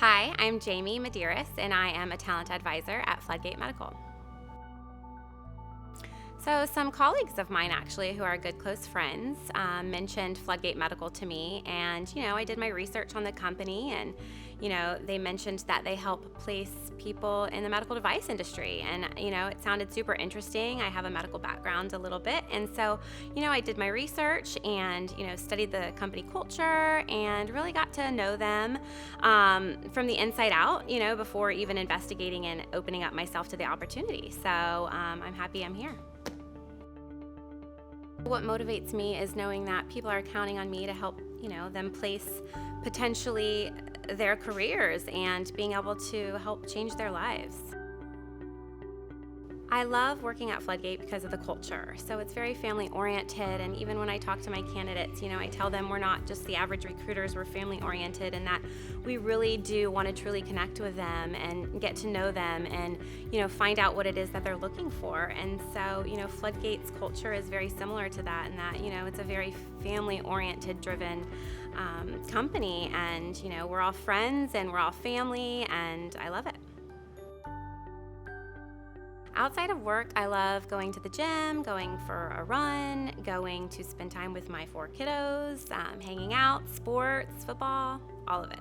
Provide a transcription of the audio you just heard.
Hi, I'm Jamie Medearis, and I am a talent advisor at Floodgate Medical. So, some colleagues of mine, actually, who are good close friends, mentioned Floodgate Medical to me. And, I did my research on the company, and, they mentioned that they help place people in the medical device industry. And, it sounded super interesting. I have a medical background a little bit. And so, I did my research and, studied the company culture and really got to know them from the inside out, before even investigating and opening up myself to the opportunity. So, I'm happy I'm here. What motivates me is knowing that people are counting on me to help, them place potentially their careers and being able to help change their lives. I love working at Floodgate because of the culture. So it's very family oriented, and even when I talk to my candidates, I tell them we're not just the average recruiters, we're family oriented, and that we really do want to truly connect with them and get to know them and, find out what it is that they're looking for. And so, Floodgate's culture is very similar to that, in that, it's a very family oriented driven company, and, we're all friends and we're all family, and I love it. Outside of work, I love going to the gym, going for a run, going to spend time with my 4 kiddos, hanging out, sports, football, all of it.